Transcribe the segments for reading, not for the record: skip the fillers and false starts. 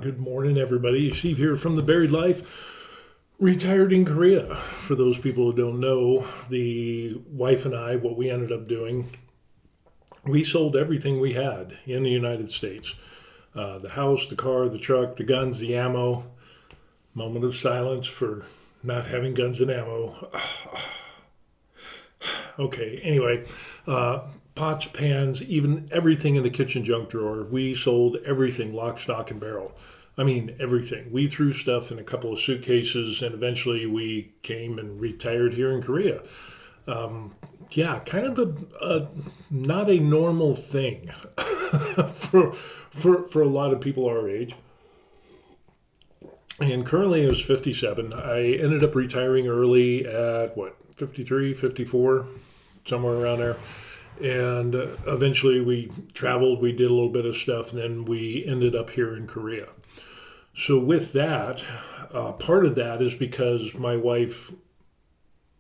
Good morning, everybody. Steve here from The Buried Life. Retired in Korea. For those people who don't know, the wife and I, what we ended up doing, we sold everything we had in the United States. The house, the car, the truck, the guns, the ammo. Moment of silence for not having guns and ammo. Okay, anyway, pots, pans, even everything in the kitchen junk drawer. We sold everything lock, stock, and barrel. I mean, everything. We threw stuff in a couple of suitcases, and eventually we came and retired here in Korea. Yeah, kind of a not a normal thing for a lot of people our age. And currently I was 57. I ended up retiring early at what, 53, 54, somewhere around there. And eventually we traveled, we did a little bit of stuff, and then we ended up here in Korea. So with that, part of that is because my wife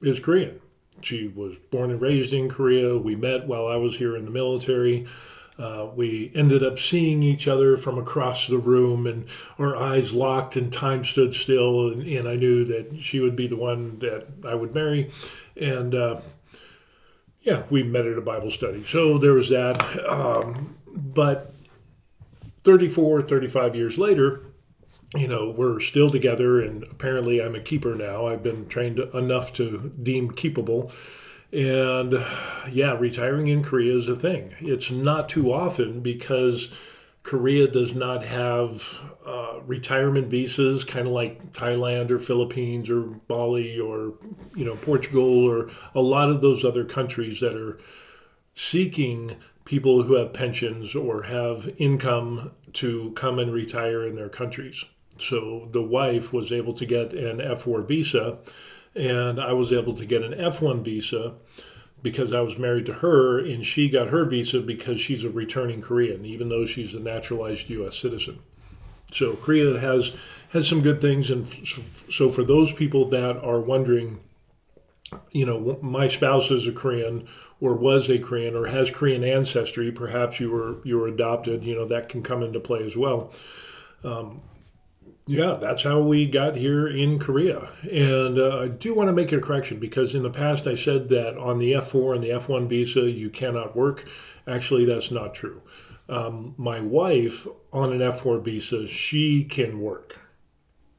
is Korean. She was born and raised in Korea. We met while I was here in the military. We ended up seeing each other from across the room, and our eyes locked, and time stood still. And I knew that she would be the one that I would marry. And yeah, we met at a Bible study. So there was that. But 34, 35 years later, we're still together, and apparently I'm a keeper now. I've been trained enough to deem keepable. And yeah, retiring in Korea is a thing. It's not too often because Korea does not have retirement visas, kind of like Thailand or Philippines or Bali or Portugal or a lot of those other countries that are seeking people who have pensions or have income to come and retire in their countries. So the wife was able to get an F4 visa, and I was able to get an F1 visa because I was married to her, and she got her visa because she's a returning Korean, even though she's a naturalized U.S. citizen. So Korea has some good things, and so for those people that are wondering, my spouse is a Korean or was a Korean or has Korean ancestry, perhaps you were adopted, that can come into play as well. Yeah, that's how we got here in Korea. And I do want to make a correction because in the past I said that on the F4 and the F1 visa you cannot work. Actually, that's not true. My wife on an F4 visa, she can work.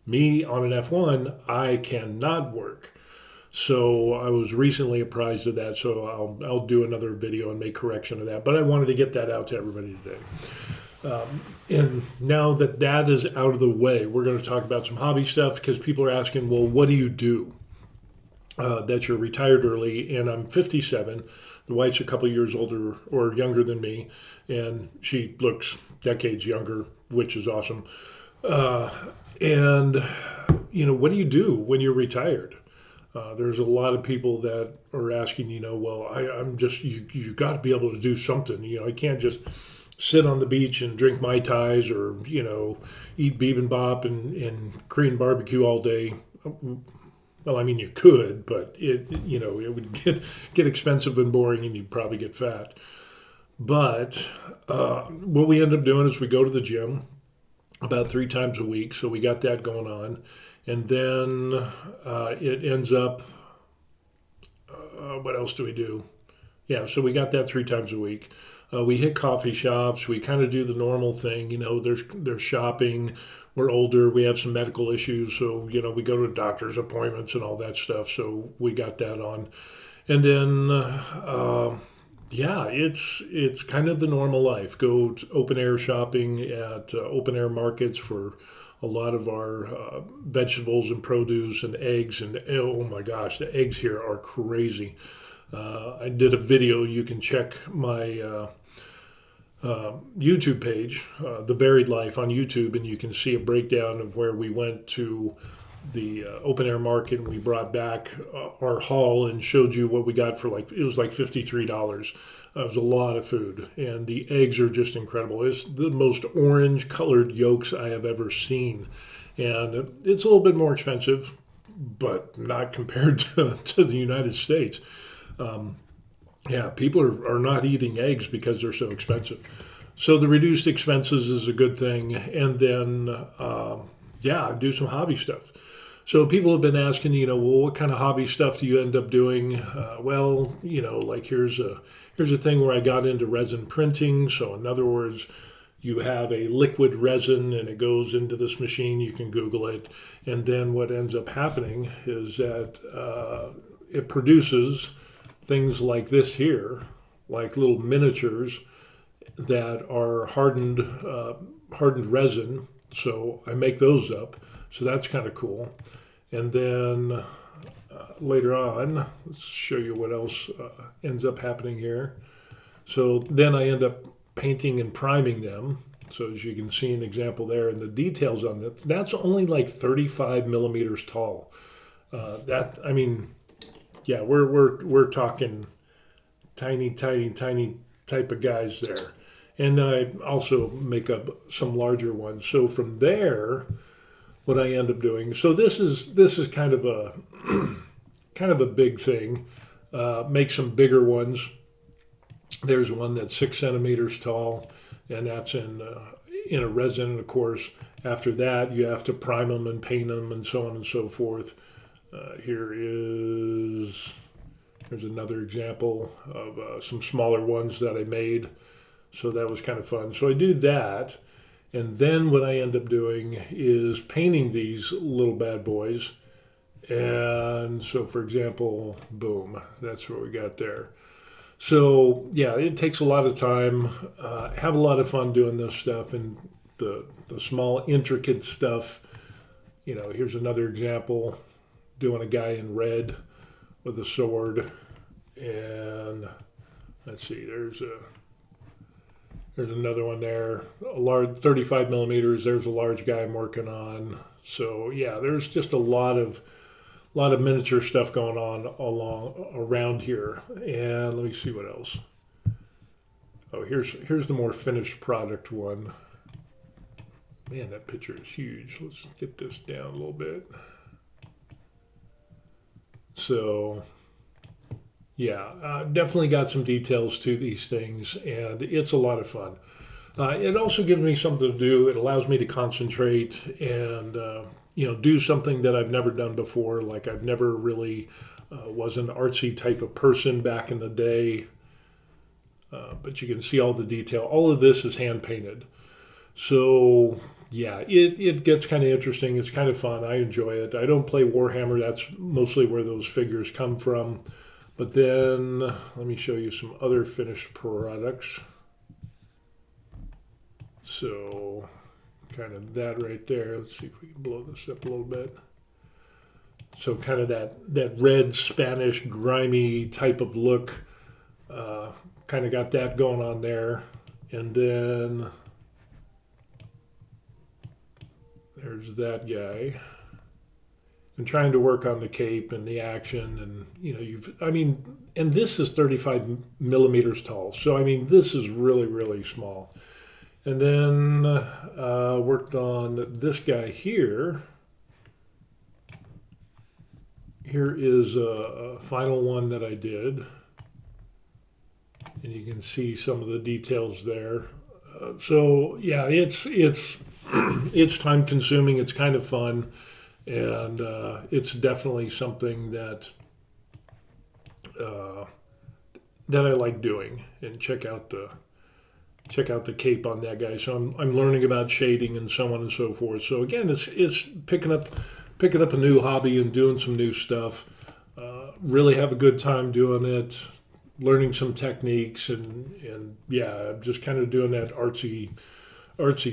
Me on an F1, I cannot work. So I was recently apprised of that, so I'll do another video and make correction of that. But I wanted to get that out to everybody today. And now that is out of the way, we're going to talk about some hobby stuff because people are asking, well, what do you do that you're retired early? And I'm 57. The wife's a couple years older or younger than me, and she looks decades younger, which is awesome. And what do you do when you're retired? There's a lot of people that are asking, well, I'm just, you got to be able to do something. I can't just sit on the beach and drink Mai Tais or, eat bibimbap and Korean barbecue all day. Well, I mean, you could, but it would get expensive and boring, and you'd probably get fat. But what we end up doing is we go to the gym about 3 times a week. So we got that going on. And then it ends up, what else do we do? Yeah, so we got that 3 times a week. We hit coffee shops. We kind of do the normal thing. There's shopping. We're older. We have some medical issues. So, we go to doctor's appointments and all that stuff. So we got that on. And then, yeah, it's kind of the normal life. Go to open air shopping at open air markets for a lot of our vegetables and produce and eggs. And oh my gosh, the eggs here are crazy. I did a video. You can check my YouTube page, The Buried Life on YouTube, and you can see a breakdown of where we went to the open air market and we brought back our haul and showed you what we got for it was like $53. It was a lot of food, and the eggs are just incredible. It's the most orange colored yolks I have ever seen, and it's a little bit more expensive, but not compared to the United States. Yeah, people are not eating eggs because they're so expensive. So the reduced expenses is a good thing. And then, do some hobby stuff. So people have been asking, well, what kind of hobby stuff do you end up doing? Like here's a thing where I got into resin printing. So in other words, you have a liquid resin and it goes into this machine. You can Google it. And then what ends up happening is that it produces things like this here, like little miniatures that are hardened resin. So I make those up. So that's kind of cool. And then later on, let's show you what else ends up happening here. So then I end up painting and priming them. So as you can see an example there, and the details on that, that's only like 35 millimeters tall. We're talking tiny type of guys there. And then I also make up some larger ones. So from there, what I end up doing. So this is kind of a big thing. Make some bigger ones. There's one that's 6 centimeters tall, and that's in a resin. And of course, after that, you have to prime them and paint them, and so on and so forth. Here's another example of some smaller ones that I made. So that was kind of fun. So I do that. And then what I end up doing is painting these little bad boys. And so, for example, boom, that's what we got there. So, yeah, it takes a lot of time. Have a lot of fun doing this stuff and the small, intricate stuff. Here's another example, doing a guy in red with a sword. And let's see, there's another one there, a large 35 millimeters. There's a large guy I'm working on. So yeah, there's just a lot of miniature stuff going on around here. And let me see what else. Oh, here's the more finished product one. Man, that picture is huge. Let's get this down a little bit. So yeah, definitely got some details to these things, and it's a lot of fun. It also gives me something to do. It allows me to concentrate and do something that I've never done before. Like I've never really was an artsy type of person back in the day. But you can see all the detail. All of this is hand painted. So yeah, it gets kind of interesting. It's kind of fun. I enjoy it. I don't play Warhammer. That's mostly where those figures come from. But then let me show you some other finished products. So kind of that right there. Let's see if we can blow this up a little bit. So kind of that red Spanish grimy type of look. Kind of got that going on there. And then there's that guy. I'm trying to work on the cape and the action, and and this is 35 millimeters tall. So this is really, really small. And then worked on this guy here. Here is a final one that I did, and you can see some of the details there. So yeah, it's it's time consuming. It's kind of fun. And it's definitely something that I like doing. And check out the cape on that guy. So I'm learning about shading and so on and so forth. So again, it's picking up a new hobby and doing some new stuff. Really have a good time doing it, learning some techniques, and yeah, I'm just kind of doing that artsy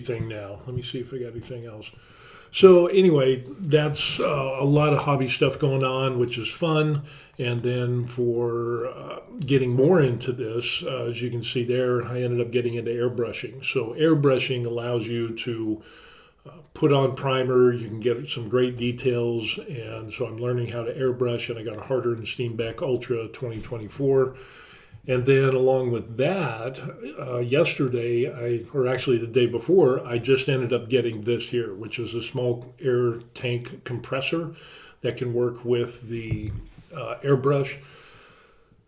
thing now. Let me see if I got anything else. So anyway, that's a lot of hobby stuff going on, which is fun. And then for getting more into this, as you can see there, I ended up getting into airbrushing. So airbrushing allows you to put on primer. You can get some great details. And so I'm learning how to airbrush, and I got a Harder and Steenbeck Ultra 2024. And then along with that, yesterday, or actually the day before, I just ended up getting this here, which is a small air tank compressor that can work with the airbrush.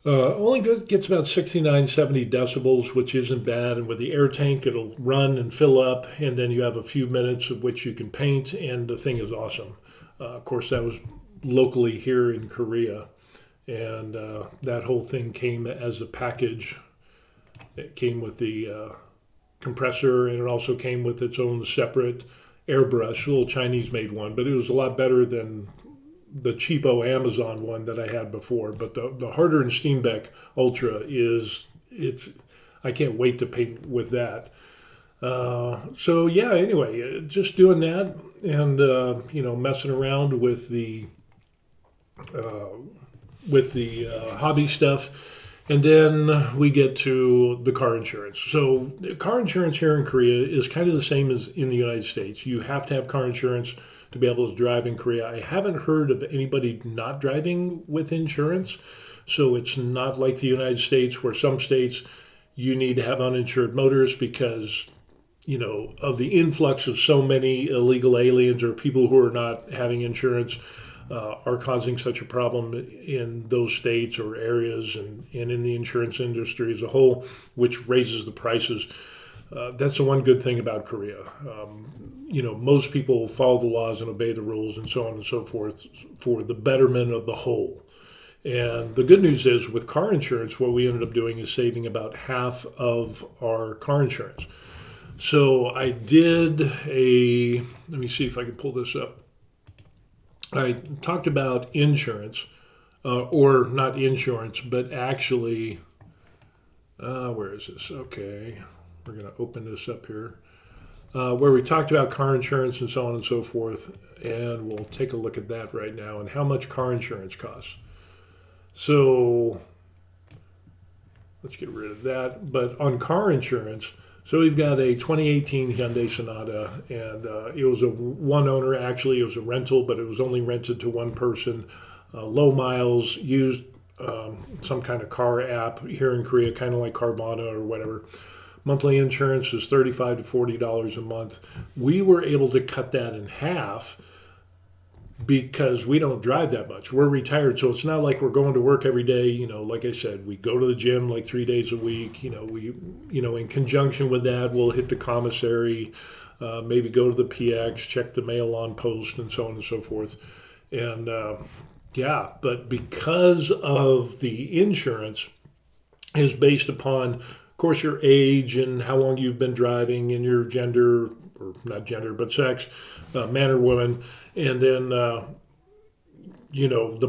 Only gets about 69, 70 decibels, which isn't bad. And with the air tank, it'll run and fill up, and then you have a few minutes of which you can paint, and the thing is awesome. Of course, that was locally here in Korea, and that whole thing came as a package. It came with the compressor, and it also came with its own separate airbrush, a little Chinese made one, but it was a lot better than the cheapo Amazon one that I had before. But the Harder and Steenbeck Ultra it's I can't wait to paint with that. So yeah, anyway, just doing that and messing around uh, with the hobby stuff. And then we get to the car insurance. So, car insurance here in Korea is kind of the same as in the United States. You have to have car insurance to be able to drive in Korea. I haven't heard of anybody not driving with insurance. So, it's not like the United States, where some states you need to have uninsured motorists because, of the influx of so many illegal aliens or people who are not having insurance. Are causing such a problem in those states or areas and in the insurance industry as a whole, which raises the prices. That's the one good thing about Korea. Most people follow the laws and obey the rules and so on and so forth for the betterment of the whole. And the good news is with car insurance, what we ended up doing is saving about half of our car insurance. So I did let me see if I can pull this up. I talked about insurance, or not insurance, but actually, where is this? Okay, we're going to open this up here, where we talked about car insurance and so on and so forth, and we'll take a look at that right now and how much car insurance costs. So let's get rid of that. But on car insurance, so we've got a 2018 Hyundai Sonata, and it was a one owner. Actually, it was a rental, but it was only rented to one person. Low miles, used some kind of car app here in Korea, kind of like Carvana or whatever. Monthly insurance is $35 to $40 a month. We were able to cut that in half because we don't drive that much. We're retired, so it's not like we're going to work every day. Like I said, we go to the gym like 3 days a week. In conjunction with that, we'll hit the commissary, maybe go to the PX, check the mail on post, and so on and so forth. And yeah, but because of the insurance is based upon, of course, your age and how long you've been driving and your gender, or not gender, but sex, man or woman, and then the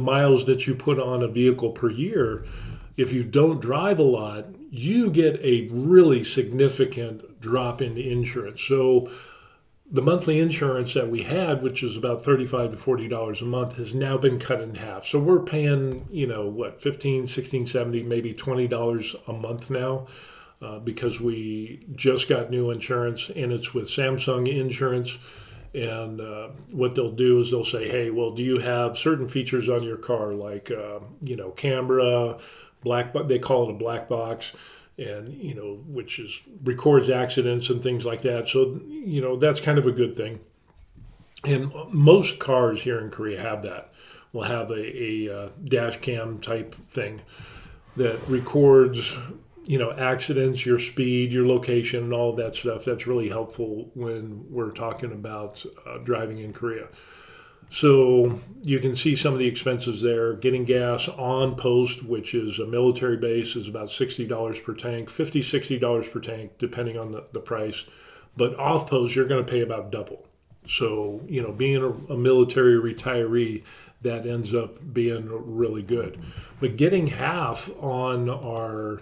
miles that you put on a vehicle per year. If you don't drive a lot, you get a really significant drop in the insurance. So the monthly insurance that we had, which is about $35 to $40 a month, has now been cut in half. So we're paying, $15, $16, $17, maybe $20 a month now. Because we just got new insurance, and it's with Samsung Insurance. And what they'll do is they'll say, hey, well, do you have certain features on your car, like, camera, they call it a black box, and, which records accidents and things like that. So, that's kind of a good thing. And most cars here in Korea have that. Will have a dash cam type thing that records accidents, your speed, your location, and all of that stuff. That's really helpful when we're talking about driving in Korea. So you can see some of the expenses there. Getting gas on post, which is a military base, is about $60 per tank, $50, $60 per tank, depending on the price. But off post, you're going to pay about double. So, being a military retiree, that ends up being really good. But getting half on our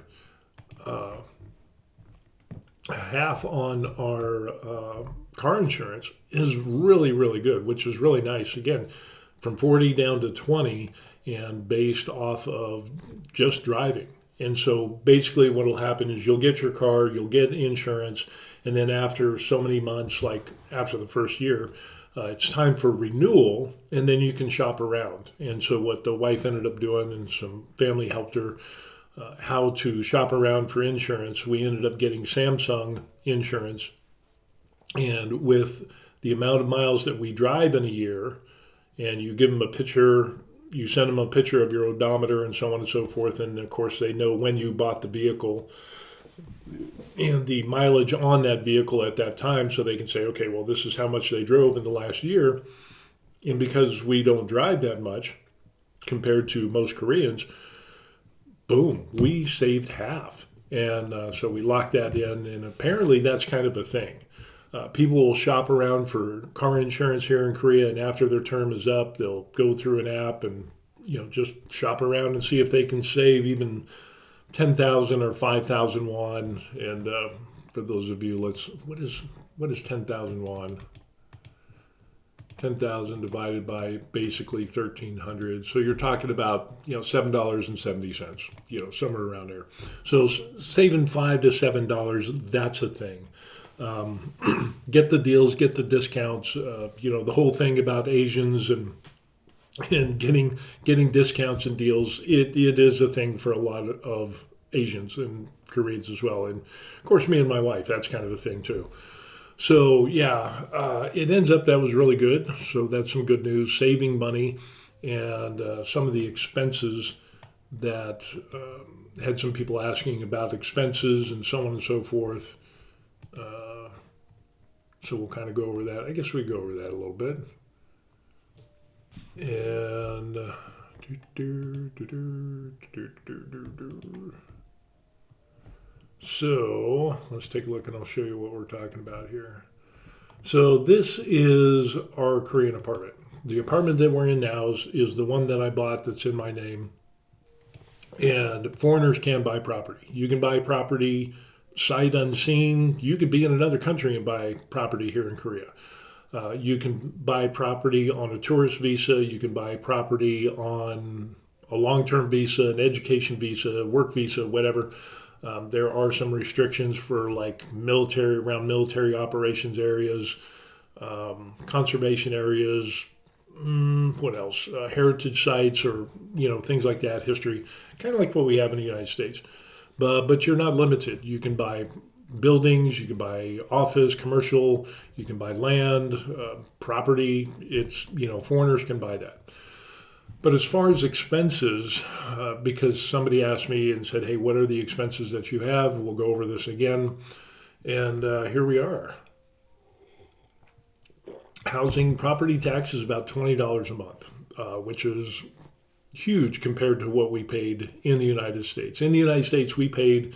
car insurance is really, really good, which is really nice. Again, from 40 down to 20, and based off of just driving. And so basically what will happen is you'll get your car, you'll get insurance, and then after so many months, like after the first year, it's time for renewal, and then you can shop around. And so what the wife ended up doing, and some family helped her, how to shop around for insurance. We ended up getting Samsung Insurance, and with the amount of miles that we drive in a year, and you give them a picture, you send them a picture of your odometer and so on and so forth, and of course they know when you bought the vehicle and the mileage on that vehicle at that time, so they can say, okay, well, this is how much they drove in the last year. And because we don't drive that much compared to most Koreans, boom, we saved half. And so we locked that in, and apparently that's kind of a thing. People will shop around for car insurance here in Korea, and after their term is up, they'll go through an app and just shop around and see if they can save even 10,000 or 5,000 won. And for those of you, what is 10,000 won? 10,000 divided by basically 1,300. So you're talking about $7.70, somewhere around there. So saving $5 to $7, that's a thing. Get the deals, get the discounts. The whole thing about Asians and getting discounts and deals. It is a thing for a lot of Asians and Koreans as well. And of course, me and my wife, that's kind of a thing too. So yeah, it ends up that was really good. So that's some good news. Saving money and some of the expenses that had some people asking about expenses and so on and so forth. So we'll kind of go over that. I guess we go over that a little bit. And so let's take a look and I'll show you what we're talking about here. So this is our Korean apartment. The apartment that we're in now is the one that I bought that's in my name. And foreigners can buy property. You can buy property sight unseen. You could be in another country and buy property here in Korea. You can buy property on a tourist visa. You can buy property on a long-term visa, an education visa, work visa, whatever. There are some restrictions for like around military operations areas, conservation areas, what else? Heritage sites or, things like that, history, kind of like what we have in the United States. But you're not limited. You can buy buildings, you can buy office, commercial, you can buy land, property. It's, foreigners can buy that. But as far as expenses, because somebody asked me and said, hey, what are the expenses that you have? We'll go over this again. And here we are. Housing property tax is about $20 a month, which is huge compared to what we paid in the United States. In the United States, we paid,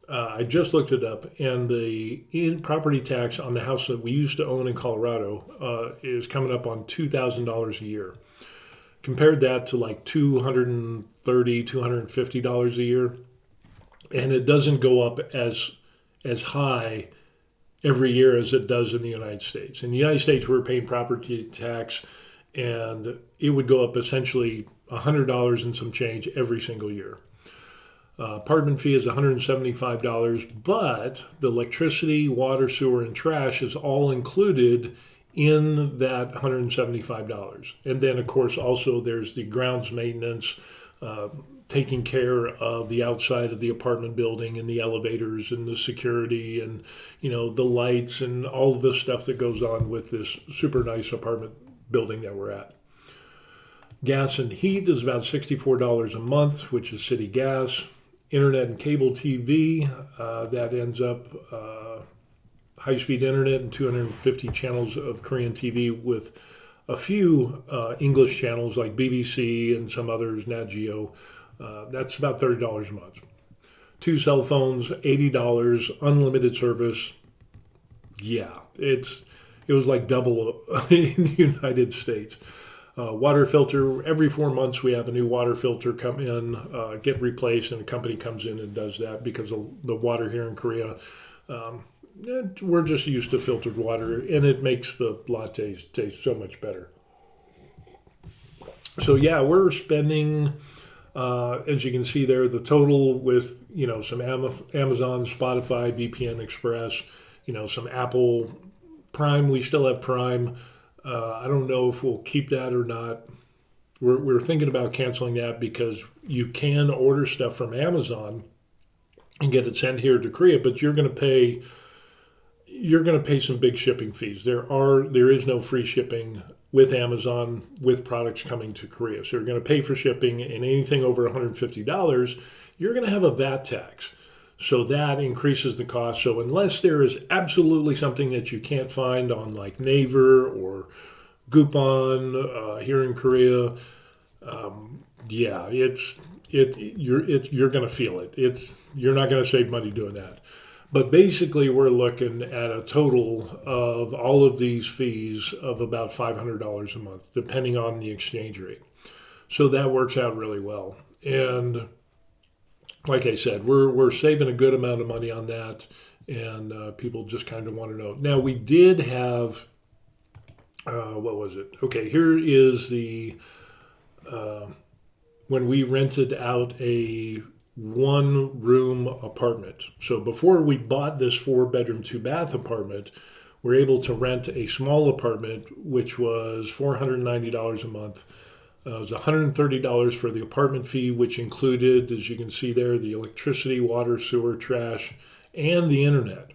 I just looked it up, and the property tax on the house that we used to own in Colorado is coming up on $2,000 a year. Compared that to like $230, $250 a year, and it doesn't go up as high every year as it does in the United States. In the United States, we're paying property tax, and it would go up essentially $100 and some change every single year. Apartment fee is $175, but the electricity, water, sewer, and trash is all included in that $175. And then, of course, also there's the grounds maintenance, taking care of the outside of the apartment building and the elevators and the security and, the lights and all of the stuff that goes on with this super nice apartment building that we're at. Gas and heat is about $64 a month, which is city gas. Internet and cable TV, that ends up high-speed internet and 250 channels of Korean TV with a few English channels like BBC and some others, Nat Geo. That's about $30 a month. 2 cell phones, $80, unlimited service. Yeah, it was like double in the United States. Water filter, every 4 months we have a new water filter come in, get replaced, and the company comes in and does that because of the water here in Korea. We're just used to filtered water, and it makes the lattes taste so much better. So yeah, we're spending, as you can see there, the total with some Amazon, Spotify, VPN Express, some Apple Prime. We still have Prime. I don't know if we'll keep that or not. We're thinking about canceling that because you can order stuff from Amazon and get it sent here to Korea, but you're going to pay some big shipping fees. There is no free shipping with Amazon with products coming to Korea. So you're going to pay for shipping, and anything over $150, you're going to have a VAT tax. So that increases the cost. So unless there is absolutely something that you can't find on like Naver or Groupon here in Korea, yeah, you're going to feel it. You're not going to save money doing that. But basically, we're looking at a total of all of these fees of about $500 a month, depending on the exchange rate. So that works out really well. And like I said, we're saving a good amount of money on that, and people just kind of want to know. Now, we did have, what was it? Okay, here is the, when we rented out a one-room apartment. So before we bought this 4-bedroom, 2-bath apartment, we were able to rent a small apartment, which was $490 a month. It was $130 for the apartment fee, which included, as you can see there, the electricity, water, sewer, trash, and the internet.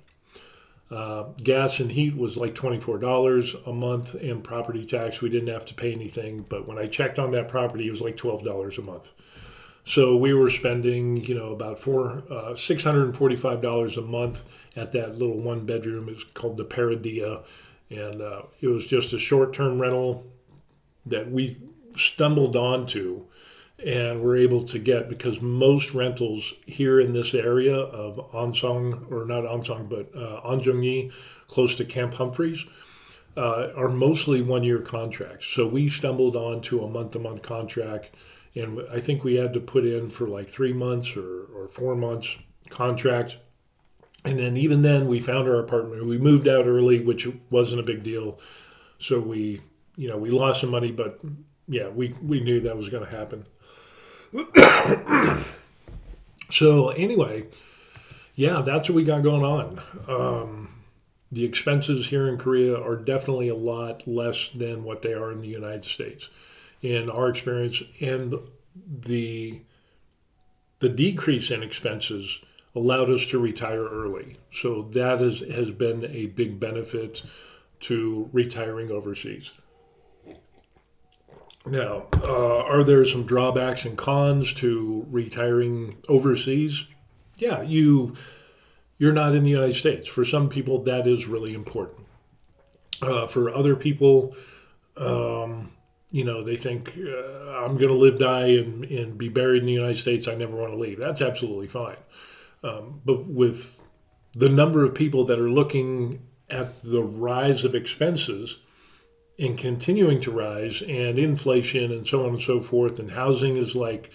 Gas and heat was like $24 a month, and property tax, we didn't have to pay anything. But when I checked on that property, it was like $12 a month. So we were spending, about $645 a month at that little 1-bedroom. It's called the Paradia, and it was just a short-term rental that we stumbled onto and were able to get, because most rentals here in this area of Onsong, or not Onsong, but Anjongni, close to Camp Humphreys, are mostly 1-year contracts. So we stumbled onto a month-to-month contract, and I think we had to put in for like 3 months or 4 months contract. And then even then we found our apartment. We moved out early, which wasn't a big deal. So we lost some money, but yeah, we knew that was going to happen. So anyway, yeah, that's what we got going on. The expenses here in Korea are definitely a lot less than what they are in the United States, in our experience. And the decrease in expenses allowed us to retire early. So that has been a big benefit to retiring overseas. Now, are there some drawbacks and cons to retiring overseas? Yeah, you're not in the United States. For some people, that is really important. For other people, they think, I'm going to live, die, and be buried in the United States. I never want to leave. That's absolutely fine. But with the number of people that are looking at the rise of expenses and continuing to rise, and inflation and so on and so forth, and housing is like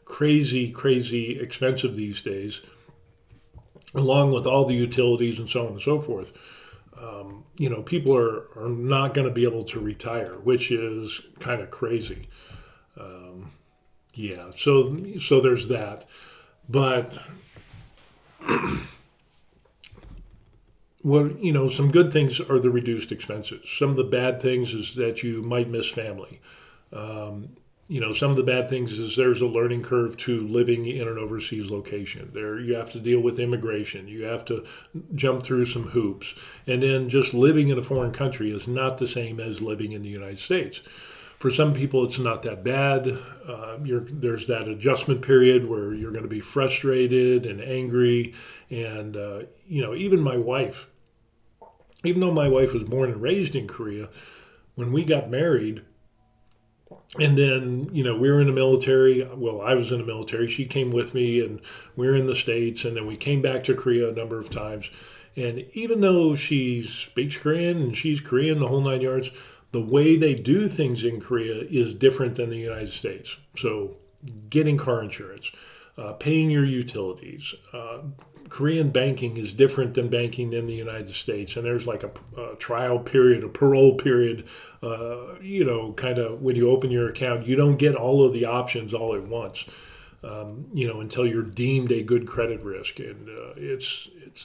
crazy, crazy expensive these days, along with all the utilities and so on and so forth, people are not going to be able to retire, which is kind of crazy. So there's that. But well, some good things are the reduced expenses. Some of the bad things is that you might miss family. Some of the bad things is there's a learning curve to living in an overseas location. There, you have to deal with immigration. You have to jump through some hoops. And then just living in a foreign country is not the same as living in the United States. For some people, it's not that bad. There's that adjustment period where you're going to be frustrated and angry. And, even my wife, even though my wife was born and raised in Korea, when we got married, and then, we were in the military. Well, I was in the military. She came with me, and we were in the States. And then we came back to Korea a number of times. And even though she speaks Korean and she's Korean, the whole 9 yards, the way they do things in Korea is different than the United States. So getting car insurance, paying your utilities, Korean banking is different than banking in the United States. And there's like a trial period, a parole period, kind of when you open your account, you don't get all of the options all at once, until you're deemed a good credit risk. And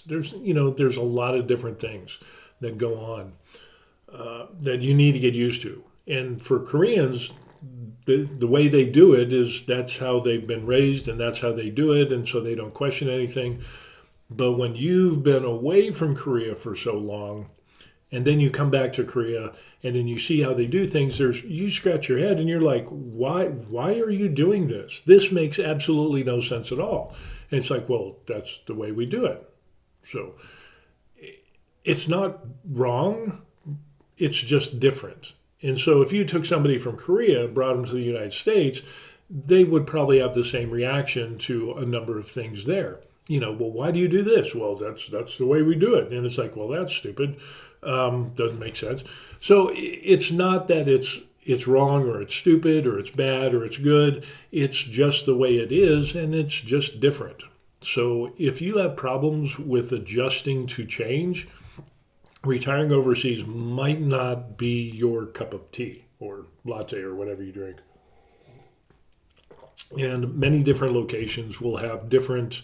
there's a lot of different things that go on that you need to get used to. And for Koreans, the way they do it is that's how they've been raised and that's how they do it. And so they don't question anything. But when you've been away from Korea for so long, and then you come back to Korea and then you see how they do things. You scratch your head and you're like, why are you doing this? This makes absolutely no sense at all. And it's like, well, that's the way we do it. So it's not wrong, it's just different. And so if you took somebody from Korea and brought them to the United States, they would probably have the same reaction to a number of things there. Well, why do you do this? Well, that's the way we do it. And it's like, well, that's stupid. Doesn't make sense. So it's not that it's wrong or it's stupid or it's bad or it's good. It's just the way it is, and it's just different. So if you have problems with adjusting to change, retiring overseas might not be your cup of tea or latte or whatever you drink. And many different locations will have different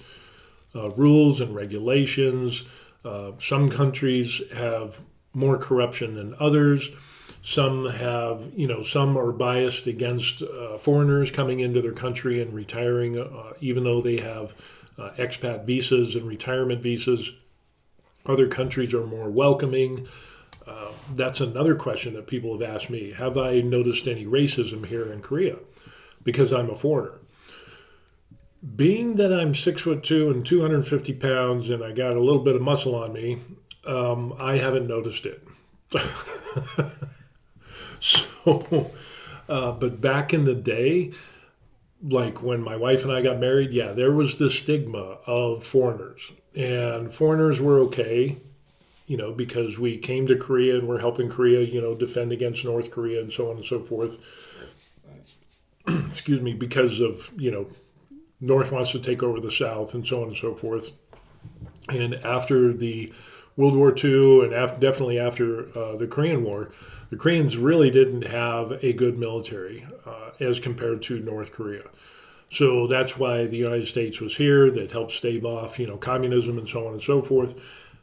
rules and regulations. Some countries have more corruption than others. Some some are biased against foreigners coming into their country and retiring, even though they have expat visas and retirement visas. Other countries are more welcoming. That's another question that people have asked me. Have I noticed any racism here in Korea because I'm a foreigner? Being that I'm 6'2" and 250 pounds and I got a little bit of muscle on me, I haven't noticed it. So, but back in the day, like when my wife and I got married, yeah, there was the stigma of foreigners. And foreigners were okay, because we came to Korea and we're helping Korea, defend against North Korea and so on and so forth. Excuse me, because of, North wants to take over the South and so on and so forth. And after the World War II and definitely after the Korean War, the Koreans really didn't have a good military as compared to North Korea. So that's why the United States was here, that helped stave off, communism and so on and so forth.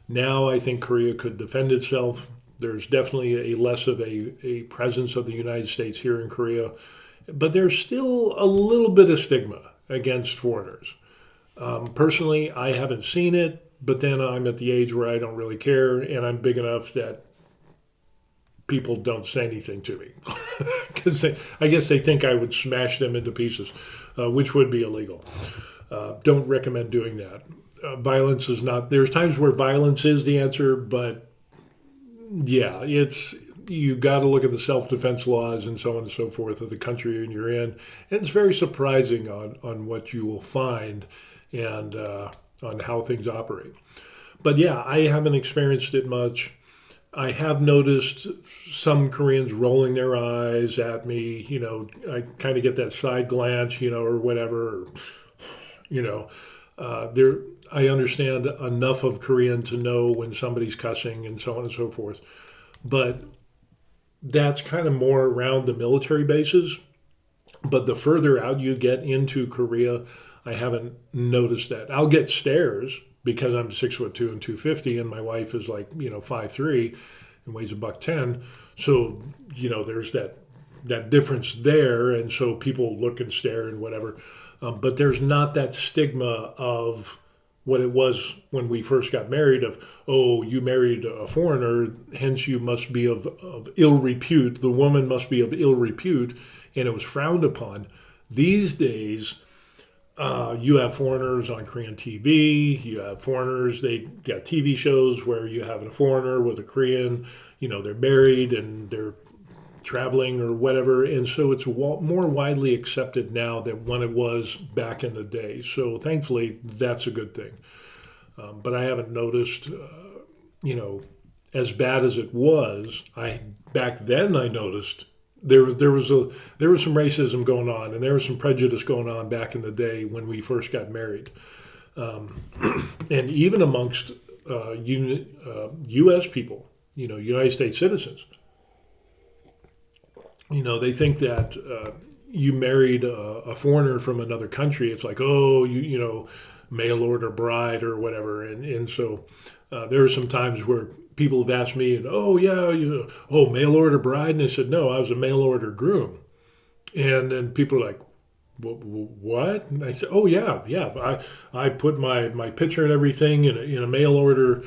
Now I think Korea could defend itself. There's definitely a less of a presence of the United States here in Korea, but there's still a little bit of stigma against foreigners. Personally, I haven't seen it, but then I'm at the age where I don't really care, and I'm big enough that people don't say anything to me because I guess they think I would smash them into pieces, which would be illegal. Don't recommend doing that. Violence is not. There's times where violence is the answer, but yeah, you got to look at the self-defense laws and so on and so forth of the country you're in. And it's very surprising on what you will find and on how things operate. But yeah, I haven't experienced it much. I have noticed some Koreans rolling their eyes at me. I kind of get that side glance, or whatever. I understand enough of Korean to know when somebody's cussing and so on and so forth. But that's kind of more around the military bases. But the further out you get into Korea, I haven't noticed that. I'll get stares because I'm 6'2" and 250, and my wife is like 5'3" and weighs $110. So there's that difference there, and so people look and stare and whatever. But there's not that stigma of what it was when we first got married of, oh, you married a foreigner, hence you must be of ill repute. The woman must be of ill repute, and it was frowned upon. These days, you have foreigners on Korean TV. You have foreigners, they got TV shows where you have a foreigner with a Korean, they're married and they're traveling or whatever. And so it's more widely accepted now than when it was back in the day. So thankfully, that's a good thing. But I haven't noticed, as bad as it was. Back then I noticed there was some racism going on, and there was some prejudice going on back in the day when we first got married, and even amongst U.S. people, United States citizens. They think that you married a foreigner from another country. It's like, oh, mail order bride or whatever, and so there are some times where people have asked me, oh yeah, mail order bride, and I said no, I was a mail order groom, and then people are like, what? And I said, oh yeah, I put my picture and everything in a mail order,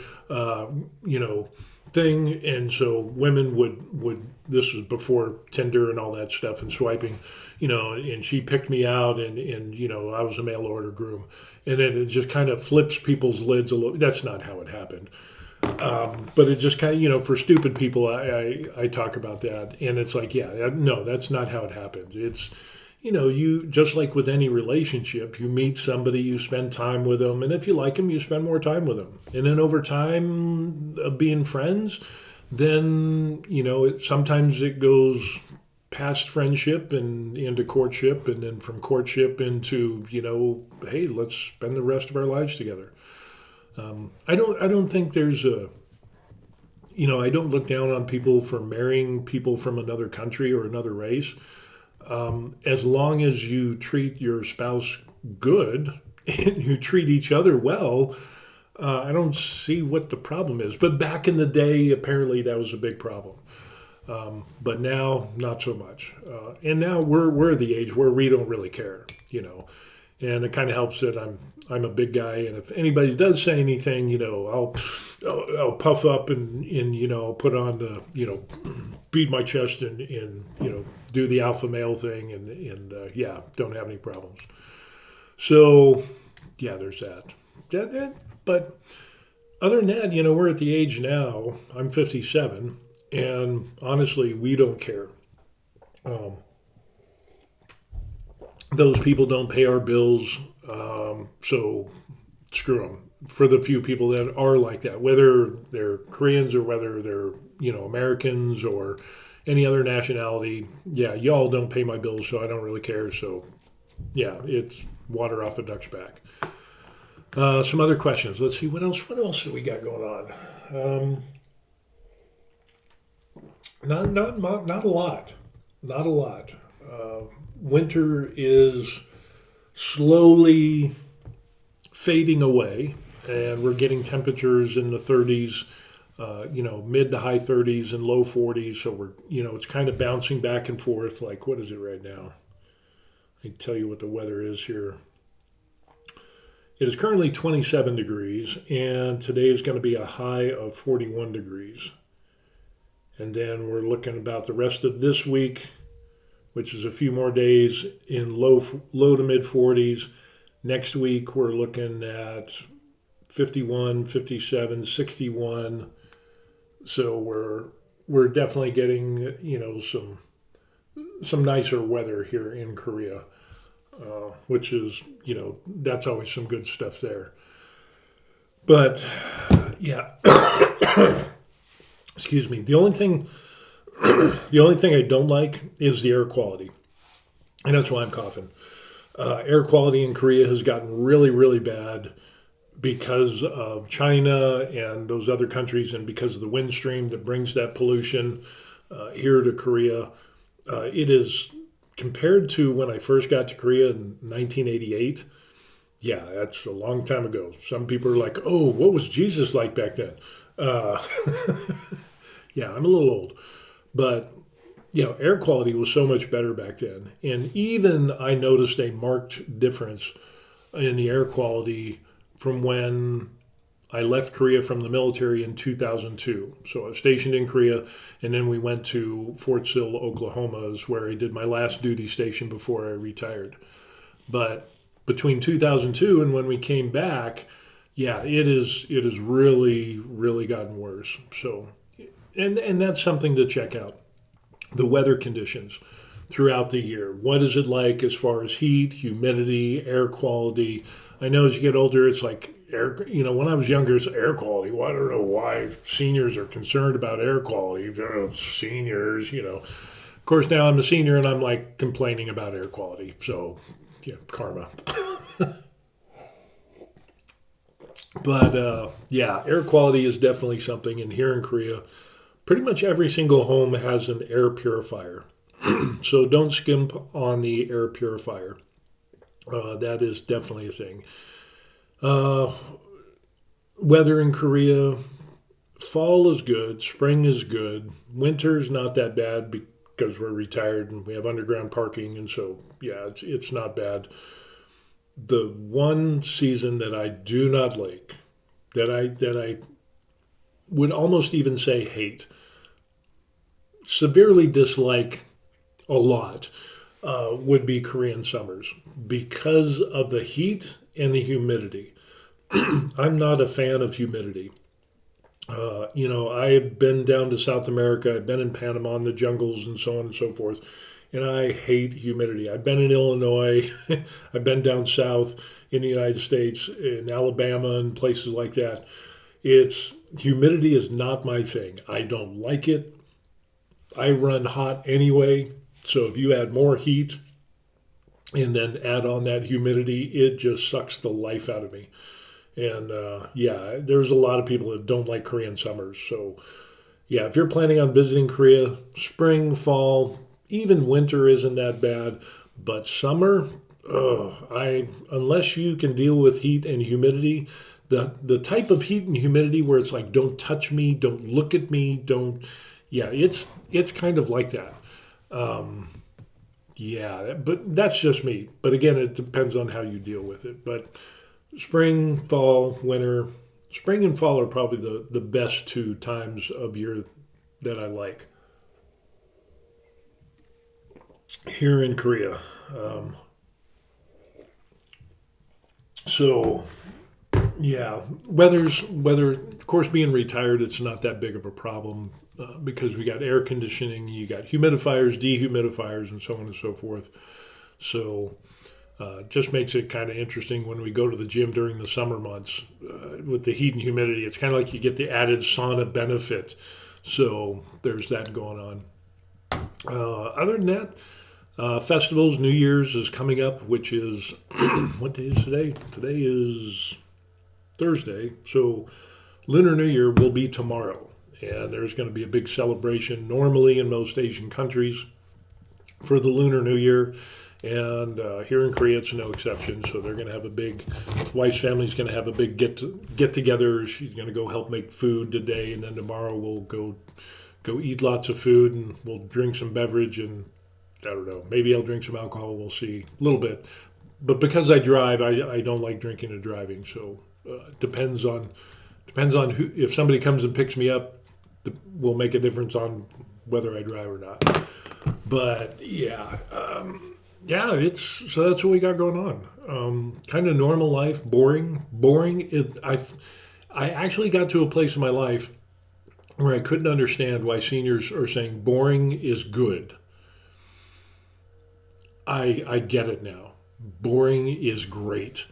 thing, and so women would this was before Tinder and all that stuff and swiping, and she picked me out, and I was a mail order groom, and then it just kind of flips people's lids a little. That's not how it happened. But it just kind of, for stupid people, I talk about that, and it's like, yeah, no, that's not how it happened. It's, you just like with any relationship, you meet somebody, you spend time with them, and if you like them, you spend more time with them, and then over time of being friends, then sometimes it goes past friendship and into courtship, and then from courtship into hey, let's spend the rest of our lives together. I don't think there's I don't look down on people for marrying people from another country or another race. As long as you treat your spouse good and you treat each other well, I don't see what the problem is. But back in the day, apparently that was a big problem. But now, not so much. And now we're at the age where we don't really care. And it kind of helps that I'm a big guy, and if anybody does say anything, I'll puff up and put on the beat my chest and do the alpha male thing, and yeah, don't have any problems. So yeah, there's that. But other than that, we're at the age now. I'm 57, and honestly, we don't care. Um, those people don't pay our bills, so screw them. For the few people that are like that, whether they're Koreans or whether they're Americans or any other nationality, yeah, y'all don't pay my bills, so I don't really care. So yeah, it's water off a duck's back. Some other questions. Let's see what else. What else do we got going on? Not a lot. Not a lot. Winter is slowly fading away, and we're getting temperatures in the 30s, mid to high 30s and low 40s. So it's kind of bouncing back and forth. Like, what is it right now? I can tell you what the weather is here. It is currently 27 degrees, and today is going to be a high of 41 degrees. And then we're looking about the rest of this week, which is a few more days in low to mid 40s. Next week, we're looking at 51, 57, 61. So we're definitely getting some nicer weather here in Korea, which is that's always some good stuff there. But yeah, excuse me. The only thing I don't like is the air quality, and that's why I'm coughing. Air quality in Korea has gotten really, really bad because of China and those other countries, and because of the wind stream that brings that pollution here to Korea. It is compared to when I first got to Korea in 1988. Yeah, that's a long time ago. Some people are like, "Oh, what was Jesus like back then?" Uh, yeah, I'm a little old, but air quality was so much better back then. And even I noticed a marked difference in the air quality from when I left Korea from the military in 2002. So I was stationed in Korea, and then we went to Fort Sill, Oklahoma, is where I did my last duty station before I retired. But between 2002 and when we came back, yeah, it is really, really gotten worse. So, and that's something to check out. The weather conditions throughout the year. What is it like as far as heat, humidity, air quality? I know as you get older, it's like air. When I was younger, it's air quality. Well, I don't know why seniors are concerned about air quality. Seniors. Of course, now I'm a senior and I'm like complaining about air quality. So, yeah, karma. But yeah, air quality is definitely something. And here in Korea, pretty much every single home has an air purifier. So don't skimp on the air purifier. That is definitely a thing. Uh, Weather in Korea, fall is good, spring is good, winter is not that bad because we're retired and we have underground parking, and so yeah, it's not bad. The one season that I do not like, that I would almost even say hate, severely dislike a lot, would be Korean summers because of the heat and the humidity. I'm not a fan of humidity. I've been down to South America, I've been in Panama in the jungles and so on and so forth, and I hate humidity. I've been in Illinois, I've been down south in the United States, in Alabama and places like that. It's humidity is not my thing. I don't like it. I run hot anyway, so if you add more heat and then add on that humidity, it just sucks the life out of me. And yeah, there's a lot of people that don't like Korean summers. So yeah, if you're planning on visiting Korea, spring, fall, even winter isn't that bad, but summer, unless you can deal with heat and humidity, the type of heat and humidity where it's like don't touch me, don't look at me, don't, yeah, it's kind of like that. Yeah, but that's just me. But again, it depends on how you deal with it. But spring, fall, winter, spring and fall are probably the best two times of year that I like here in Korea. So yeah, weather. Of course, being retired, it's not that big of a problem because we got air conditioning, you got humidifiers, dehumidifiers, and so on and so forth. So just makes it kind of interesting when we go to the gym during the summer months with the heat and humidity. It's kind of like you get the added sauna benefit. So there's that going on. Other than that, festivals, New Year's is coming up, which is, what day is today? Today is Thursday. So Lunar New Year will be tomorrow. And there's going to be a big celebration normally in most Asian countries for the Lunar New Year. And here in Korea, it's no exception. So they're going to have a big, wife's family's going to have a big get together. She's going to go help make food today, and then tomorrow we'll go eat lots of food and we'll drink some beverage, and I don't know, maybe I'll drink some alcohol. We'll see a little bit. But because I drive, I don't like drinking and driving. So depends on who. If somebody comes and picks me up, will make a difference on whether I drive or not. But yeah. Yeah, so that's what we got going on. Kind of normal life, boring. I actually got to a place in my life where I couldn't understand why seniors are saying boring is good. I get it now. Boring is great.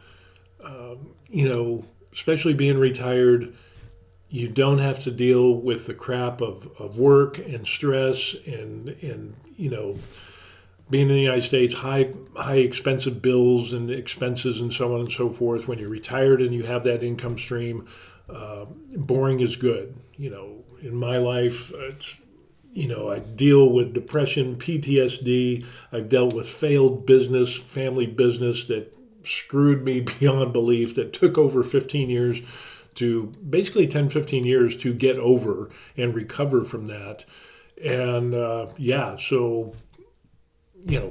Especially being retired, you don't have to deal with the crap of work and stress and being in the United States, high expensive bills and expenses and so on and so forth. When you're retired and you have that income stream, boring is good. In my life, I deal with depression, PTSD. I've dealt with failed business, family business that screwed me beyond belief, that took over 15 years to basically 10, 15 years to get over and recover from that. And so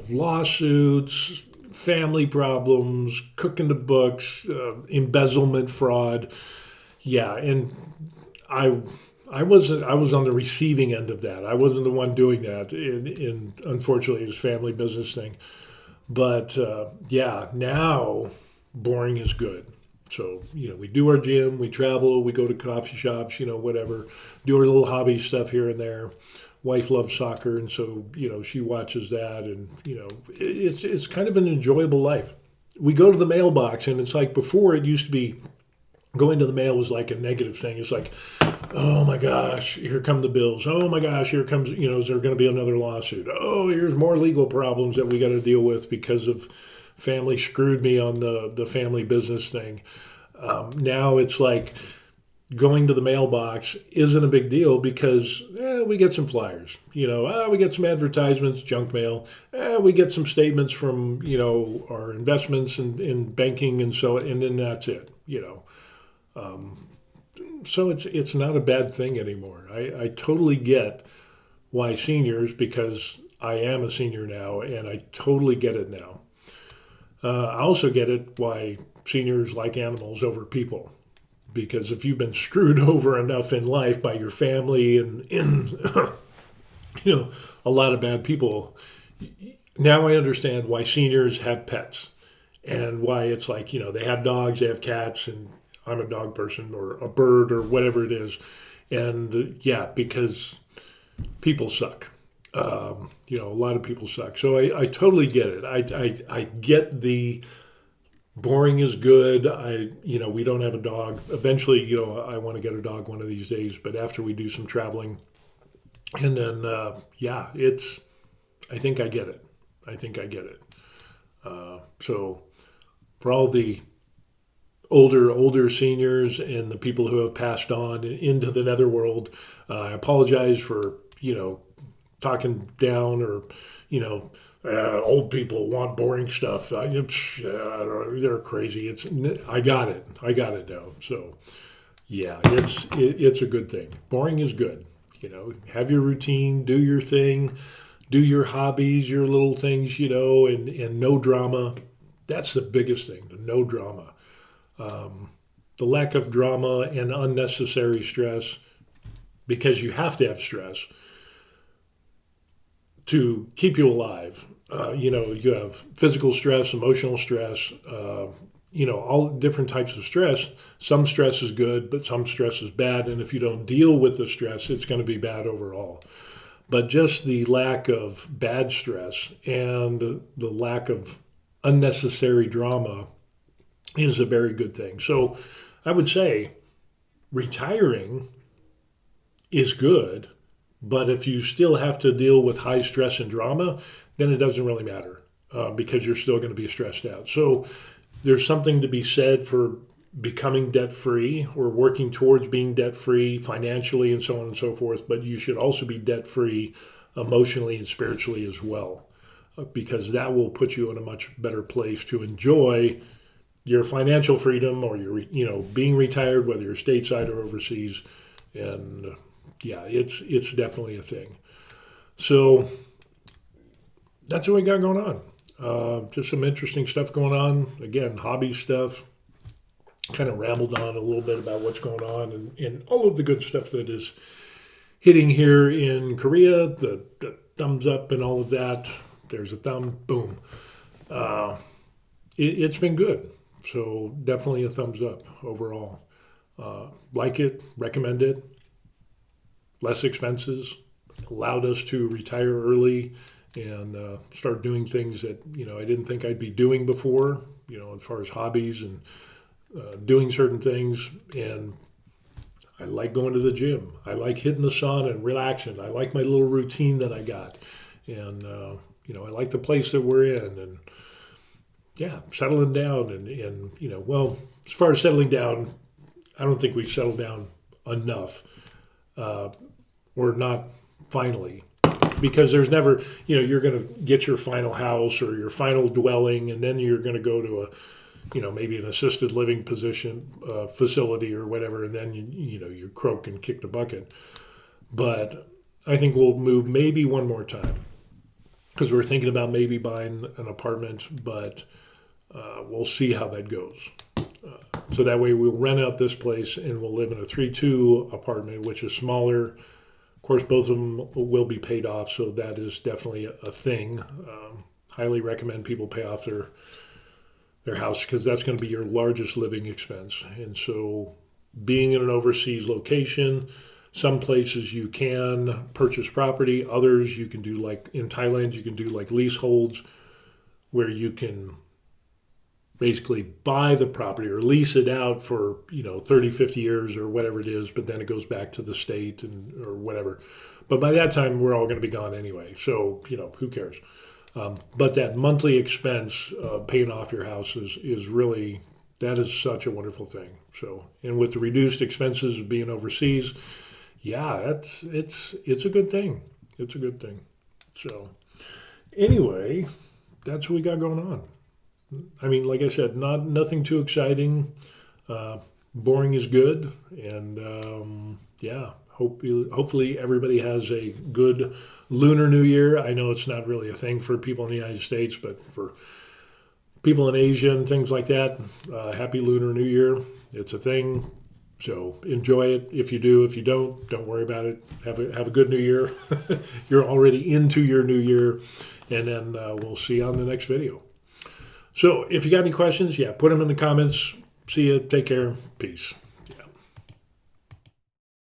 lawsuits, family problems, cooking the books, embezzlement, fraud. Yeah, and I was on the receiving end of that. I wasn't the one doing that in unfortunately his family business thing. But now boring is good. So, we do our gym, we travel, we go to coffee shops, whatever, do our little hobby stuff here and there. Wife loves soccer, and so she watches that, and it's kind of an enjoyable life. We go to the mailbox, and it's like before it used to be going to the mail was like a negative thing. It's like, oh my gosh, here come the bills. Oh my gosh, here comes is there going to be another lawsuit? Oh, here's more legal problems that we got to deal with because of family screwed me on the family business thing. Now it's like, going to the mailbox isn't a big deal because we get some flyers, we get some advertisements, junk mail, we get some statements from, our investments in banking and then that's it, So it's not a bad thing anymore. I totally get why seniors, because I am a senior now and I totally get it now. I also get it why seniors like animals over people. because if you've been screwed over enough in life by your family and a lot of bad people, now I understand why seniors have pets and why it's like, they have dogs, they have cats, and I'm a dog person or a bird or whatever it is. And yeah, because people suck. A lot of people suck. So I totally get it. I get the boring is good. We don't have a dog. Eventually, I want to get a dog one of these days, but after we do some traveling, and then, I think I get it. So for all the older seniors and the people who have passed on into the netherworld, I apologize for, talking down or, old people want boring stuff. They're crazy. I got it now. So yeah, it's a good thing. Boring is good. Have your routine, do your thing, do your hobbies, your little things, and no drama. That's the biggest thing, the no drama. The lack of drama and unnecessary stress, because you have to have stress to keep you alive. You have physical stress, emotional stress, all different types of stress. Some stress is good, but some stress is bad. And if you don't deal with the stress, it's going to be bad overall. But just the lack of bad stress and the lack of unnecessary drama is a very good thing. So I would say retiring is good, but if you still have to deal with high stress and drama, then it doesn't really matter because you're still going to be stressed out. So there's something to be said for becoming debt free or working towards being debt free financially and so on and so forth. But you should also be debt free emotionally and spiritually as well, because that will put you in a much better place to enjoy your financial freedom or your being retired, whether you're stateside or overseas. And yeah, it's definitely a thing. So that's what we got going on. Just some interesting stuff going on. Again, hobby stuff. Kind of rambled on a little bit about what's going on and all of the good stuff that is hitting here in Korea. The thumbs up and all of that. There's a thumb. Boom. It's been good. So definitely a thumbs up overall. Like it, recommend it. Less expenses. Allowed us to retire early and start doing things that I didn't think I'd be doing before. As far as hobbies and doing certain things. And I like going to the gym. I like hitting the sun and relaxing. I like my little routine that I got. And, I like the place that we're in. And, yeah, settling down. And as far as settling down, I don't think we've settled down enough. Or not finally. Because there's never, you're going to get your final house or your final dwelling, and then you're going to go to maybe an assisted living facility or whatever, and then you croak and kick the bucket. But I think we'll move maybe one more time because we're thinking about maybe buying an apartment, but we'll see how that goes. So that way we'll rent out this place and we'll live in a 3-2 apartment, which is smaller. Of course, both of them will be paid off, so that is definitely a thing. Highly recommend people pay off their house because that's going to be your largest living expense. And so being in an overseas location, some places you can purchase property, others you can do, like in Thailand, you can do like leaseholds where you can basically buy the property or lease it out for 30, 50 years or whatever it is, but then it goes back to the state or whatever. But by that time, we're all going to be gone anyway. So, who cares? But that monthly expense of paying off your house is really, that is such a wonderful thing. So, and with the reduced expenses of being overseas, yeah, it's a good thing. It's a good thing. So anyway, that's what we got going on. I mean, like I said, nothing too exciting. Boring is good. And hopefully everybody has a good Lunar New Year. I know it's not really a thing for people in the United States, but for people in Asia and things like that, Happy Lunar New Year. It's a thing. So enjoy it if you do. If you don't worry about it. Have a good new year. You're already into your new year, and then we'll see you on the next video. So if you got any questions, put them in the comments. See you. Take care. Peace.